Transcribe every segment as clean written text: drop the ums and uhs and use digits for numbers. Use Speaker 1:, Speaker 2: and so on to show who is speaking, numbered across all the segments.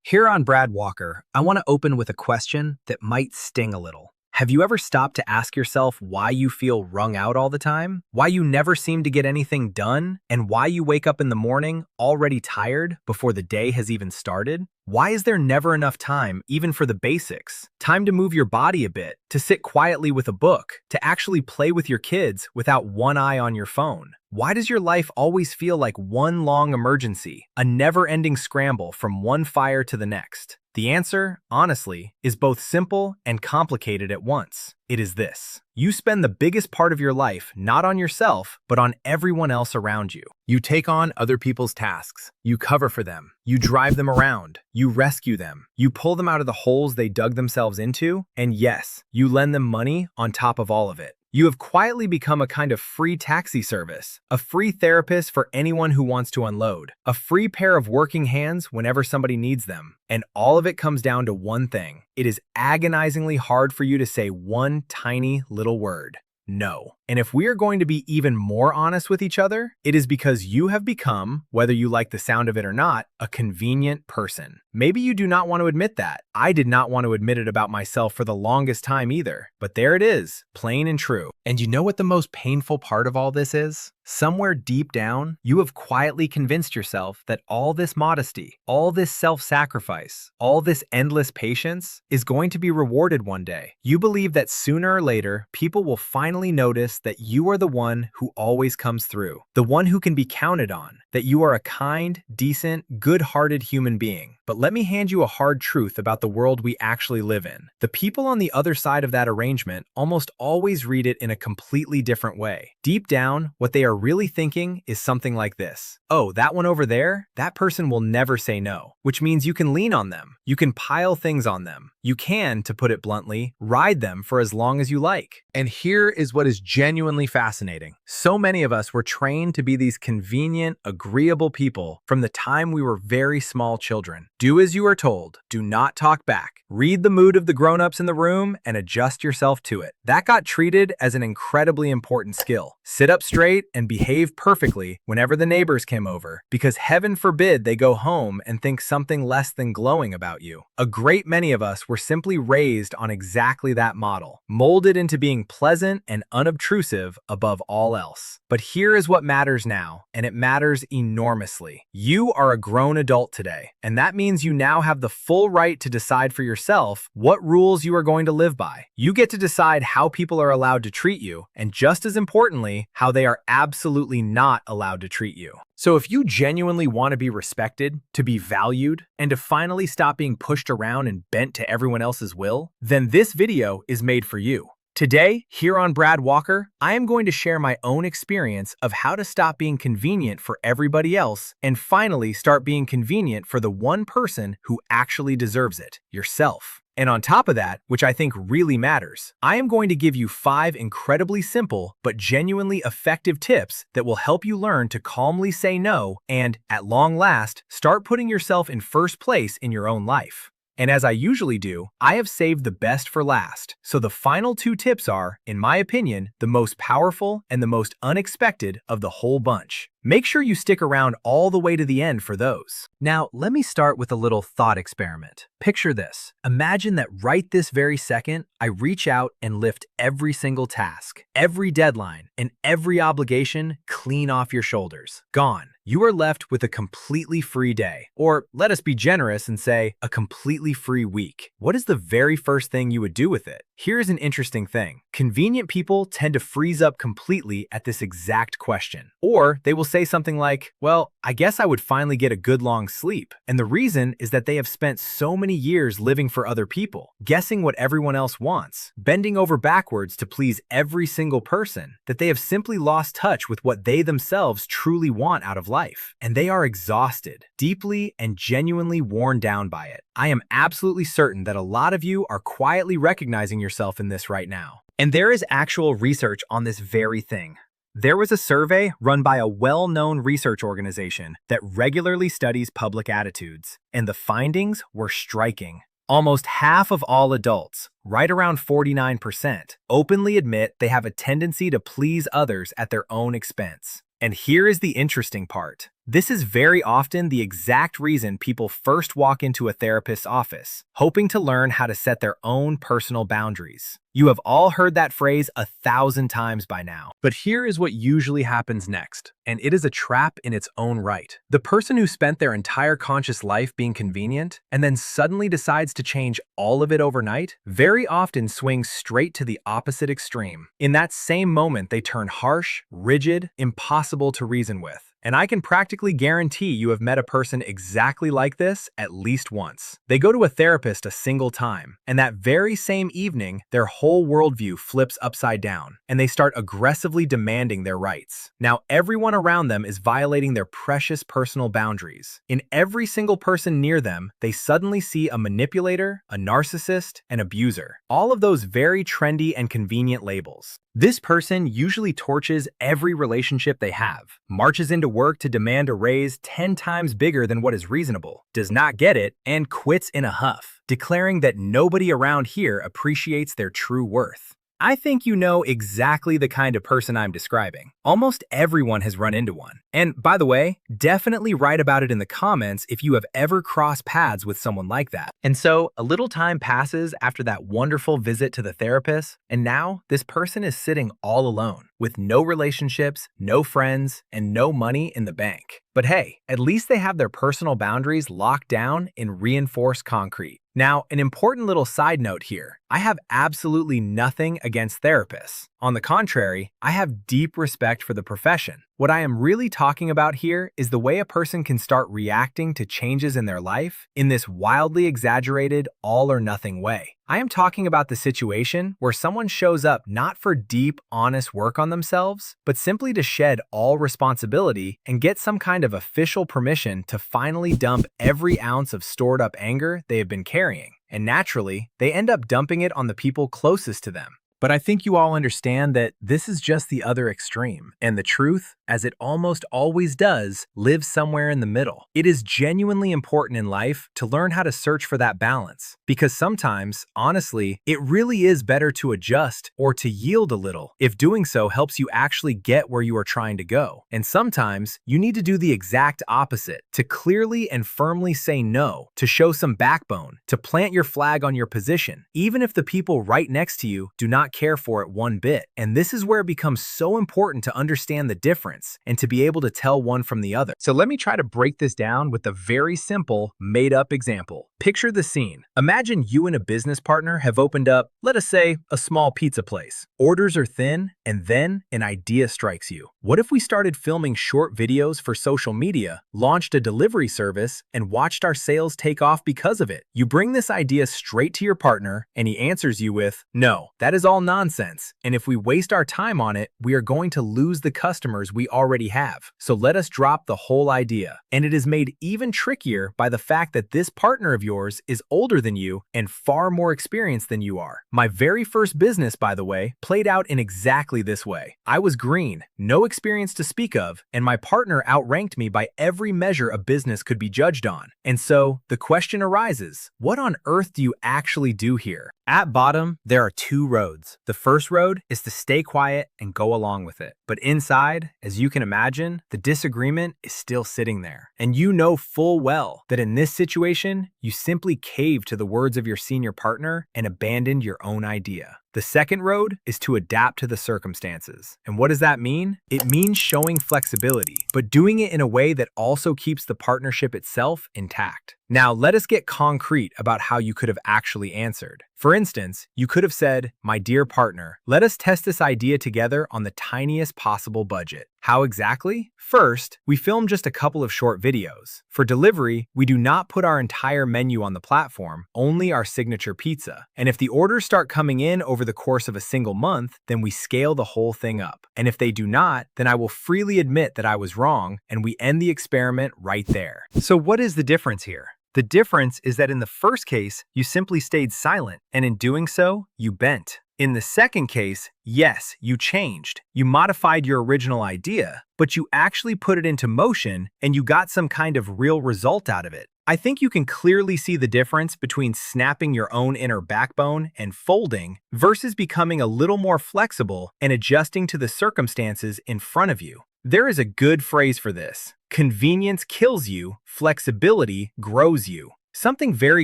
Speaker 1: Here on Brad Walker, I want to open with a question that might sting a little. Have you ever stopped to ask yourself why you feel wrung out all the time? Why you never seem to get anything done? And why you wake up in the morning already tired before the day has even started? Why is there never enough time, even for the basics? Time to move your body a bit, to sit quietly with a book, to actually play with your kids without one eye on your phone. Why does your life always feel like one long emergency, a never-ending scramble from one fire to the next? The answer, honestly, is both simple and complicated at once. It is this. You spend the biggest part of your life not on yourself, but on everyone else around you. You take on other people's tasks. You cover for them. You drive them around. You rescue them. You pull them out of the holes they dug themselves into. And yes, you lend them money on top of all of it. You have quietly become a kind of free taxi service, a free therapist for anyone who wants to unload, a free pair of working hands whenever somebody needs them. And all of it comes down to one thing. It is agonizingly hard for you to say one tiny little word. No. And if we are going to be even more honest with each other, it is because you have become, whether you like the sound of it or not, a convenient person. Maybe you do not want to admit that. I did not want to admit it about myself for the longest time either. But there it is, plain and true. And you know what the most painful part of all this is? Somewhere deep down, you have quietly convinced yourself that all this modesty, all this self-sacrifice, all this endless patience is going to be rewarded one day. You believe that sooner or later, people will finally notice that you are the one who always comes through, the one who can be counted on, that you are a kind, decent, good-hearted human being. But let me hand you a hard truth about the world we actually live in. The people on the other side of that arrangement almost always read it in a completely different way. Deep down, what they are really thinking is something like this. Oh, that one over there? That person will never say no, which means you can lean on them. You can pile things on them. You can, to put it bluntly, ride them for as long as you like. And here is what is genuinely fascinating. So many of us were trained to be these convenient, agreeable people from the time we were very small children. Do as you are told. Do not talk back. Read the mood of the grown-ups in the room and adjust yourself to it. That got treated as an incredibly important skill. Sit up straight and behave perfectly whenever the neighbors came over, because heaven forbid they go home and think something less than glowing about you. A great many of us were simply raised on exactly that model, molded into being pleasant and unobtrusive above all else. But here is what matters now, and it matters enormously. You are a grown adult today, and that means you now have the full right to decide for yourself what rules you are going to live by. You get to decide how people are allowed to treat you, and just as importantly, how they are absolutely not allowed to treat you. So if you genuinely want to be respected, to be valued, and to finally stop being pushed around and bent to everyone else's will, then this video is made for you. Today, here on Brad Walker, I am going to share my own experience of how to stop being convenient for everybody else and finally start being convenient for the one person who actually deserves it, yourself. And on top of that, which I think really matters, I am going to give you 5 incredibly simple but genuinely effective tips that will help you learn to calmly say no and, at long last, start putting yourself in first place in your own life. And as I usually do, I have saved the best for last. So the final 2 tips are, in my opinion, the most powerful and the most unexpected of the whole bunch. Make sure you stick around all the way to the end for those. Now, let me start with a little thought experiment. Picture this. Imagine that right this very second, I reach out and lift every single task, every deadline, and every obligation clean off your shoulders. Gone. You are left with a completely free day. Or let us be generous and say a completely free week. What is the very first thing you would do with it? Here's an interesting thing. Convenient people tend to freeze up completely at this exact question. Or they will say something like, well, I guess I would finally get a good long sleep. And the reason is that they have spent so many years living for other people, guessing what everyone else wants, bending over backwards to please every single person, that they have simply lost touch with what they themselves truly want out of life. And they are exhausted, deeply and genuinely worn down by it. I am absolutely certain that a lot of you are quietly recognizing yourself in this right now. And there is actual research on this very thing. There was a survey run by a well-known research organization that regularly studies public attitudes, and the findings were striking. Almost half of all adults, right around 49%, openly admit they have a tendency to please others at their own expense. And here is the interesting part. This is very often the exact reason people first walk into a therapist's office, hoping to learn how to set their own personal boundaries. You have all heard that phrase 1,000 times by now. But here is what usually happens next, and it is a trap in its own right. The person who spent their entire conscious life being convenient and then suddenly decides to change all of it overnight very often swings straight to the opposite extreme. In that same moment, they turn harsh, rigid, impossible to reason with. And I can practically guarantee you have met a person exactly like this at least once. They go to a therapist a single time, and that very same evening, their whole worldview flips upside down, and they start aggressively demanding their rights. Now, everyone around them is violating their precious personal boundaries. In every single person near them, they suddenly see a manipulator, a narcissist, an abuser. All of those very trendy and convenient labels. This person usually torches every relationship they have, marches into work to demand a raise 10 times bigger than what is reasonable, does not get it, and quits in a huff, declaring that nobody around here appreciates their true worth. I think you know exactly the kind of person I'm describing. Almost everyone has run into one. And by the way, definitely write about it in the comments if you have ever crossed paths with someone like that. And so, a little time passes after that wonderful visit to the therapist, and now this person is sitting all alone, with no relationships, no friends, and no money in the bank. But hey, at least they have their personal boundaries locked down in reinforced concrete. Now, an important little side note here. I have absolutely nothing against therapists. On the contrary, I have deep respect for the profession. What I am really talking about here is the way a person can start reacting to changes in their life in this wildly exaggerated, all-or-nothing way. I am talking about the situation where someone shows up not for deep, honest work on themselves, but simply to shed all responsibility and get some kind of official permission to finally dump every ounce of stored-up anger they have been carrying. And naturally, they end up dumping it on the people closest to them. But I think you all understand that this is just the other extreme, and the truth, as it almost always does, lives somewhere in the middle. It is genuinely important in life to learn how to search for that balance, because sometimes, honestly, it really is better to adjust or to yield a little if doing so helps you actually get where you are trying to go. And sometimes, you need to do the exact opposite, to clearly and firmly say no, to show some backbone, to plant your flag on your position, even if the people right next to you do not care for it one bit. And this is where it becomes so important to understand the difference and to be able to tell one from the other. So let me try to break this down with a very simple, made-up example. Picture the scene. Imagine you and a business partner have opened up, let us say, a small pizza place. Orders are thin, and then an idea strikes you. What if we started filming short videos for social media, launched a delivery service, and watched our sales take off because of it? You bring this idea straight to your partner, and he answers you with, "No, that is all nonsense, and if we waste our time on it, we are going to lose the customers we already have. So let us drop the whole idea." And it is made even trickier by the fact that this partner of yours is older than you and far more experienced than you are. My very first business, by the way, played out in exactly this way. I was green, no experience to speak of, and my partner outranked me by every measure a business could be judged on. And so the question arises, what on earth do you actually do here? At bottom, there are two roads. The first road is to stay quiet and go along with it. But inside, as you can imagine, the disagreement is still sitting there. And you know full well that in this situation, you simply caved to the words of your senior partner and abandoned your own idea. The second road is to adapt to the circumstances. And what does that mean? It means showing flexibility, but doing it in a way that also keeps the partnership itself intact. Now, let us get concrete about how you could have actually answered. For instance, you could have said, "My dear partner, let us test this idea together on the tiniest possible budget." How exactly? First, we film just a couple of short videos. For delivery, we do not put our entire menu on the platform, only our signature pizza. And if the orders start coming in over the course of a single month, then we scale the whole thing up. And if they do not, then I will freely admit that I was wrong, and we end the experiment right there. So what is the difference here? The difference is that in the first case, you simply stayed silent, and in doing so, you bent. In the second case, yes, you changed. You modified your original idea, but you actually put it into motion and you got some kind of real result out of it. I think you can clearly see the difference between snapping your own inner backbone and folding versus becoming a little more flexible and adjusting to the circumstances in front of you. There is a good phrase for this. Convenience kills you, flexibility grows you. Something very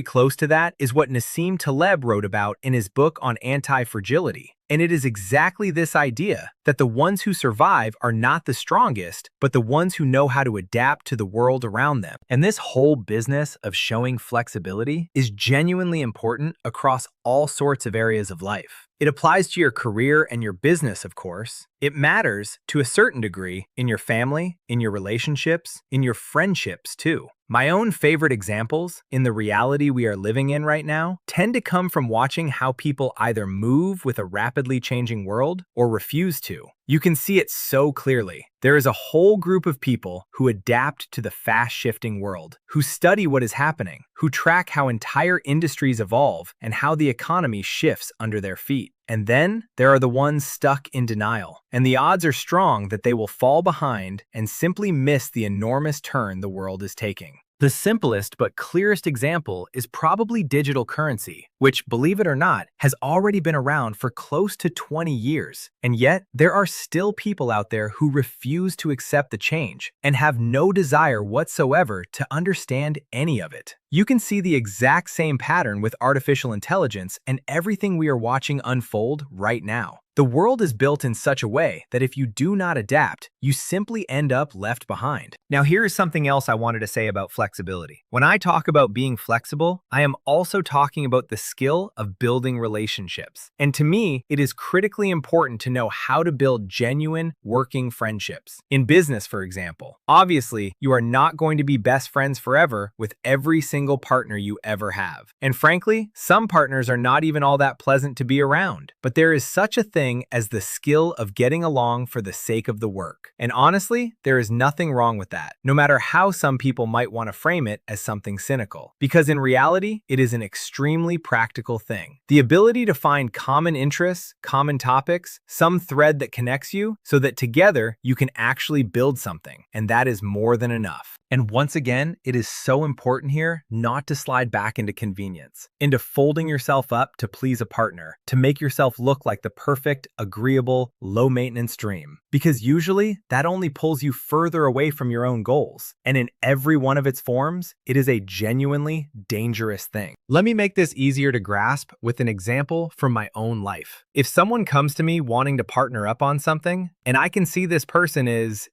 Speaker 1: close to that is what Nassim Taleb wrote about in his book on anti-fragility. And it is exactly this idea that the ones who survive are not the strongest, but the ones who know how to adapt to the world around them. And this whole business of showing flexibility is genuinely important across all sorts of areas of life. It applies to your career and your business, of course. It matters to a certain degree in your family, in your relationships, in your friendships too. My own favorite examples in the reality we are living in right now tend to come from watching how people either move with a rapidly changing world or refuse to. You can see it so clearly. There is a whole group of people who adapt to the fast-shifting world, who study what is happening, who track how entire industries evolve and how the economy shifts under their feet. And then there are the ones stuck in denial, and the odds are strong that they will fall behind and simply miss the enormous turn the world is taking. The simplest but clearest example is probably digital currency, which, believe it or not, has already been around for close to 20 years. And yet, there are still people out there who refuse to accept the change and have no desire whatsoever to understand any of it. You can see the exact same pattern with artificial intelligence and everything we are watching unfold right now. The world is built in such a way that if you do not adapt, you simply end up left behind. Now, here is something else I wanted to say about flexibility. When I talk about being flexible, I am also talking about the skill of building relationships. And to me, it is critically important to know how to build genuine, working friendships. In business, for example, obviously, you are not going to be best friends forever with every single partner you ever have. And frankly, some partners are not even all that pleasant to be around. But there is such a thing as the skill of getting along for the sake of the work. And honestly, there is nothing wrong with that, no matter how some people might want to frame it as something cynical. Because in reality, it is an extremely practical thing. The ability to find common interests, common topics, some thread that connects you, so that together you can actually build something. And that is more than enough. And once again, it is so important here not to slide back into convenience, into folding yourself up to please a partner, to make yourself look like the perfect, agreeable, low-maintenance dream. Because usually, that only pulls you further away from your own goals. And in every one of its forms, it is a genuinely dangerous thing. Let me make this easier to grasp with an example from my own life. If someone comes to me wanting to partner up on something, and I can see this person is,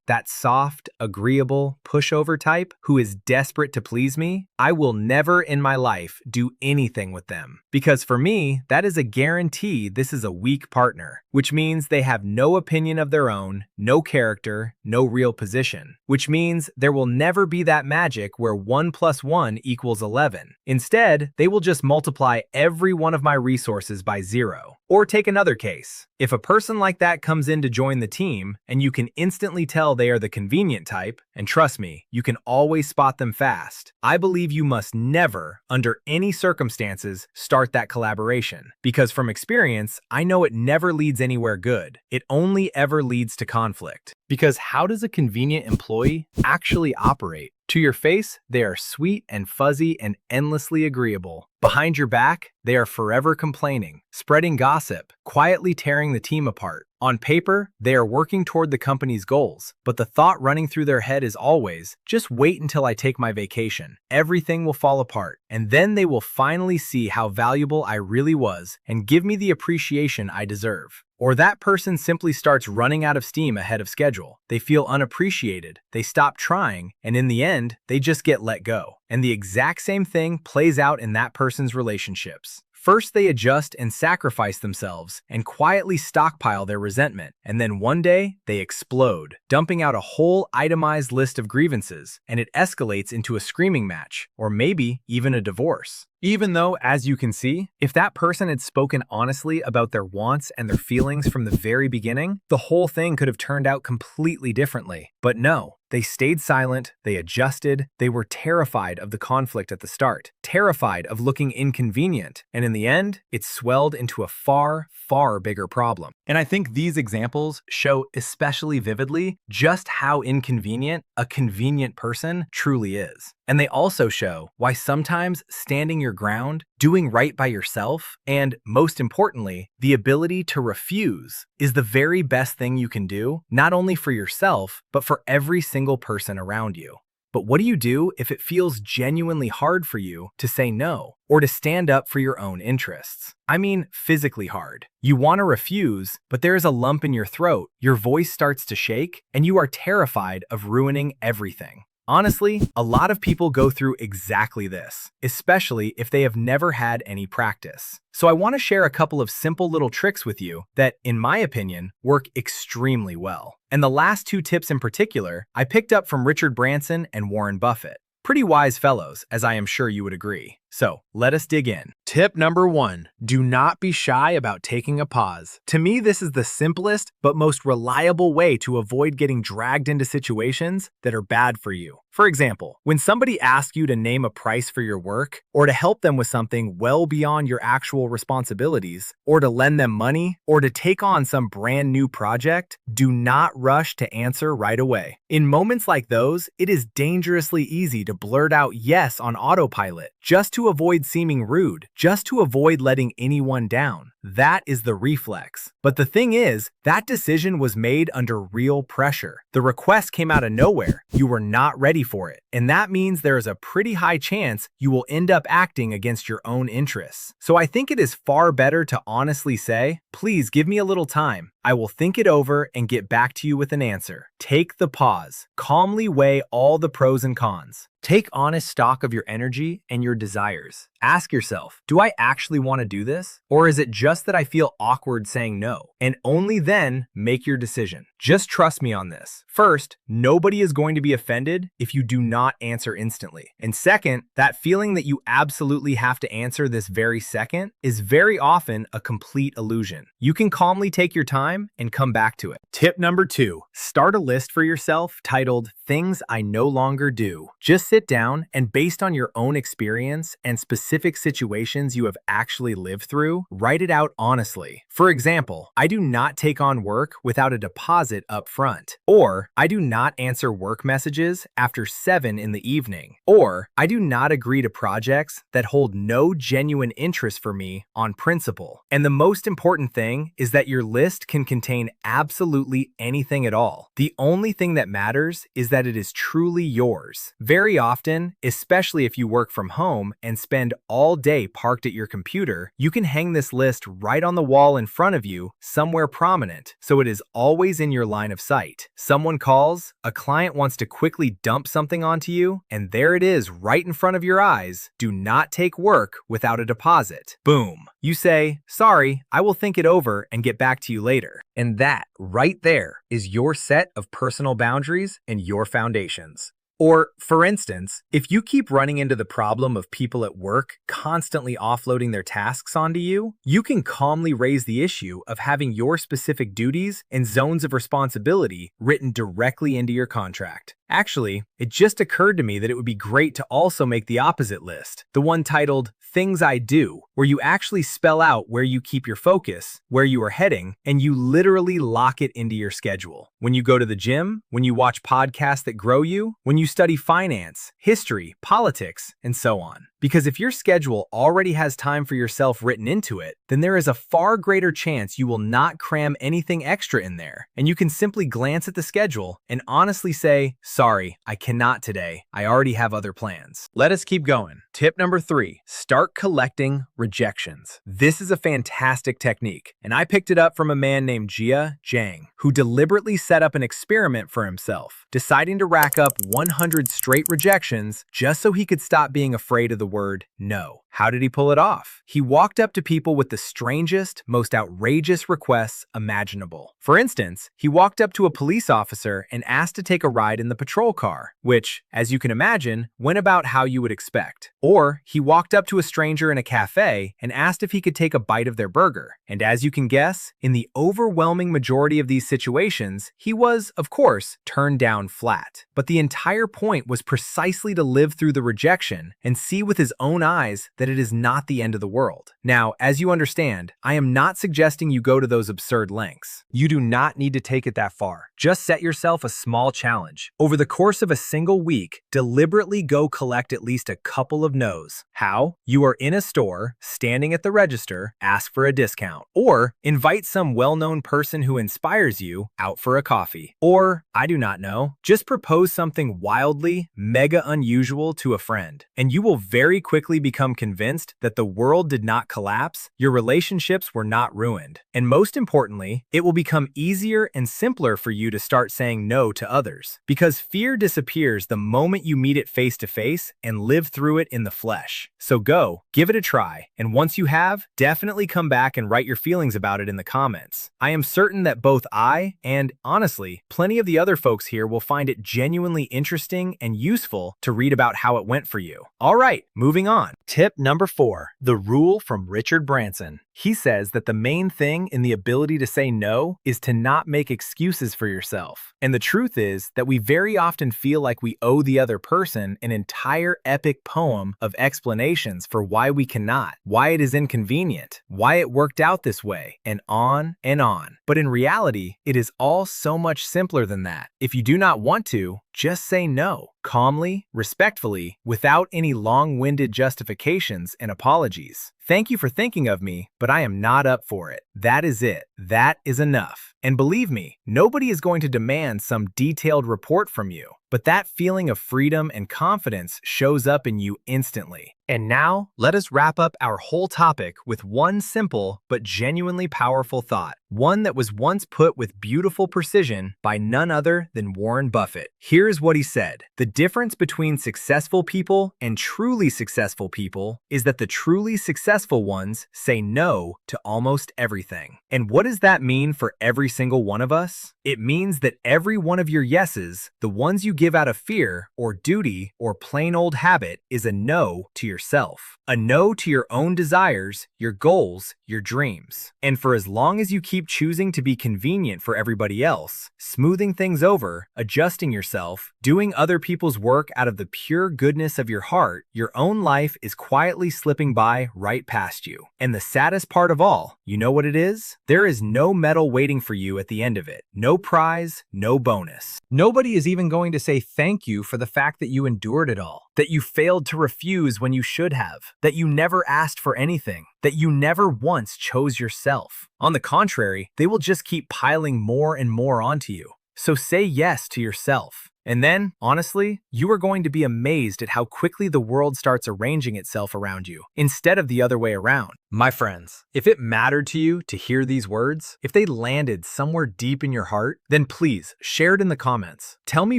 Speaker 1: that soft, agreeable, pushover type who is desperate to please me, I will never in my life do anything with them. Because for me, that is a guarantee this is a weak partner, which means they have no opinion of their own, no character, no real position, which means there will never be that magic where 1 + 1 = 11. Instead, they will just multiply every one of my resources by 0. Or take another case. If a person like that comes in to join the team, and you can instantly tell they are the convenient type, and trust me, you can always spot them fast, I believe you must never, under any circumstances, start that collaboration. Because from experience, I know it never leads anywhere good. It only ever leads to conflict. Because how does a convenient employee actually operate? To your face, they are sweet and fuzzy and endlessly agreeable. Behind your back, they are forever complaining, spreading gossip, quietly tearing the team apart. On paper, they are working toward the company's goals, but the thought running through their head is always, just wait until I take my vacation. Everything will fall apart, and then they will finally see how valuable I really was and give me the appreciation I deserve. Or that person simply starts running out of steam ahead of schedule. They feel unappreciated, they stop trying, and in the end, they just get let go. And the exact same thing plays out in that person's relationships. First, they adjust and sacrifice themselves and quietly stockpile their resentment. And then one day, they explode, dumping out a whole itemized list of grievances, and it escalates into a screaming match, or maybe even a divorce. Even though, as you can see, if that person had spoken honestly about their wants and their feelings from the very beginning, the whole thing could have turned out completely differently. But no, they stayed silent, they adjusted, they were terrified of the conflict at the start, terrified of looking inconvenient, and in the end, it swelled into a far, far bigger problem. And I think these examples show especially vividly just how inconvenient a convenient person truly is. And they also show why sometimes standing your ground, doing right by yourself, and most importantly, the ability to refuse is the very best thing you can do, not only for yourself, but for every single person around you. But what do you do if it feels genuinely hard for you to say no or to stand up for your own interests? I mean, physically hard. You want to refuse, but there is a lump in your throat, your voice starts to shake, and you are terrified of ruining everything. Honestly, a lot of people go through exactly this, especially if they have never had any practice. So I want to share a couple of simple little tricks with you that, in my opinion, work extremely well. And the last two tips in particular, I picked up from Richard Branson and Warren Buffett. Pretty wise fellows, as I am sure you would agree. So let us dig in.
Speaker 2: Tip number 1, do not be shy about taking a pause. To me, this is the simplest but most reliable way to avoid getting dragged into situations that are bad for you. For example, when somebody asks you to name a price for your work, or to help them with something well beyond your actual responsibilities, or to lend them money, or to take on some brand new project, do not rush to answer right away. In moments like those, it is dangerously easy to blurt out yes on autopilot, just to avoid seeming rude, just to avoid letting anyone down. That is the reflex. But the thing is, that decision was made under real pressure. The request came out of nowhere. You were not ready for it. And that means there is a pretty high chance you will end up acting against your own interests. So I think it is far better to honestly say, please give me a little time. I will think it over and get back to you with an answer. Take the pause. Calmly weigh all the pros and cons. Take honest stock of your energy and your desires. Ask yourself, do I actually want to do this? Or is it just that I feel awkward saying no? And only then make your decision. Just trust me on this. First, nobody is going to be offended if you do not answer instantly. And second, that feeling that you absolutely have to answer this very second is very often a complete illusion. You can calmly take your time and come back to it. Tip number 2, start a list for yourself titled Things I No Longer Do. Just sit down and, based on your own experience and specific situations you have actually lived through, write it out honestly. For example, I do not take on work without a deposit up front. Or, I do not answer work messages after 7 in the evening. Or, I do not agree to projects that hold no genuine interest for me on principle. And the most important thing is that your list can contain absolutely anything at all. The only thing that matters is that it is truly yours. Very often, especially if you work from home and spend all day parked at your computer, you can hang this list right on the wall in front of you, somewhere prominent, so it is always in your line of sight. Someone calls, a client wants to quickly dump something onto you, and there it is right in front of your eyes. Do not take work without a deposit. Boom. You say, sorry, I will think it over and get back to you later. And that, right there, is your set of personal boundaries and your foundations. Or, for instance, if you keep running into the problem of people at work constantly offloading their tasks onto you, you can calmly raise the issue of having your specific duties and zones of responsibility written directly into your contract. Actually, it just occurred to me that it would be great to also make the opposite list, the one titled Things I Do, where you actually spell out where you keep your focus, where you are heading, and you literally lock it into your schedule. When you go to the gym, when you watch podcasts that grow you, when you study finance, history, politics, and so on. Because if your schedule already has time for yourself written into it, then there is a far greater chance you will not cram anything extra in there, and you can simply glance at the schedule and honestly say, sorry, I cannot today. I already have other plans. Let us keep going. Tip number 3, start collecting rejections. This is a fantastic technique, and I picked it up from a man named Jia Zhang, who deliberately set up an experiment for himself, deciding to rack up 100 straight rejections just so he could stop being afraid of the word no. How did he pull it off? He walked up to people with the strangest, most outrageous requests imaginable. For instance, he walked up to a police officer and asked to take a ride in the patrol car, which, as you can imagine, went about how you would expect. Or he walked up to a stranger in a cafe and asked if he could take a bite of their burger. And as you can guess, in the overwhelming majority of these situations, he was, of course, turned down flat. But the entire point was precisely to live through the rejection and see with
Speaker 1: with his own eyes that it is not the end of the world. Now, as you understand, I am not suggesting you go to those absurd lengths. You do not need to take it that far. Just set yourself a small challenge. Over the course of a single week, deliberately go collect at least a couple of no's. How? You are in a store, standing at the register, ask for a discount. Or invite some well-known person who inspires you out for a coffee. Or, I do not know, just propose something wildly, mega unusual to a friend. And you will very quickly become convinced that the world did not collapse, your relationships were not ruined. And most importantly, it will become easier and simpler for you to start saying no to others. Because fear disappears the moment you meet it face to face and live through it in the flesh. So go, give it a try. And once you have, definitely come back and write your feelings about it in the comments. I am certain that both I and, honestly, plenty of the other folks here will find it genuinely interesting and useful to read about how it went for you. All right, moving on. Tip number 4, the rule from Richard Branson. He says that the main thing in the ability to say no is to not make excuses for yourself. And the truth is that we very often feel like we owe the other person an entire epic poem of explanations for why we cannot, why it is inconvenient, why it worked out this way, and on and on. But in reality, it is all so much simpler than that. If you do not want to, just say no, calmly, respectfully, without any long-winded justifications and apologies. Thank you for thinking of me, but I am not up for it. That is it. That is enough. And believe me, nobody is going to demand some detailed report from you, but that feeling of freedom and confidence shows up in you instantly. And now, let us wrap up our whole topic with one simple but genuinely powerful thought, one that was once put with beautiful precision by none other than Warren Buffett. Here's what he said: "The difference between successful people and truly successful people is that the truly successful ones say no to almost everything." And what does that mean for every single one of us? It means that every one of your yeses, the ones you give out of fear or duty or plain old habit, is a no to yourself. A no to your own desires, your goals, your dreams. And for as long as you keep choosing to be convenient for everybody else, smoothing things over, adjusting yourself, doing other people's work out of the pure goodness of your heart, your own life is quietly slipping by right past you. And the saddest part of all, you know what it is? There is no medal waiting for you at the end of it. No prize, no bonus. Nobody is even going to say thank you for the fact that you endured it all, that you failed to refuse when you should have, that you never asked for anything, that you never once chose yourself. On the contrary, they will just keep piling more and more onto you. So say yes to yourself. And then, honestly, you are going to be amazed at how quickly the world starts arranging itself around you, instead of the other way around. My friends, if it mattered to you to hear these words, if they landed somewhere deep in your heart, then please share it in the comments. Tell me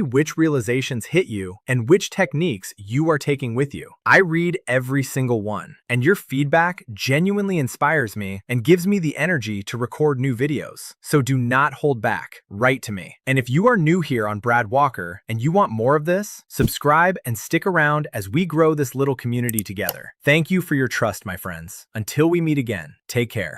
Speaker 1: which realizations hit you and which techniques you are taking with you. I read every single one, and your feedback genuinely inspires me and gives me the energy to record new videos. So do not hold back. Write to me. And if you are new here on Brad Walker, and you want more of this, subscribe and stick around as we grow this little community together. Thank you for your trust, my friends. Until we meet again, take care.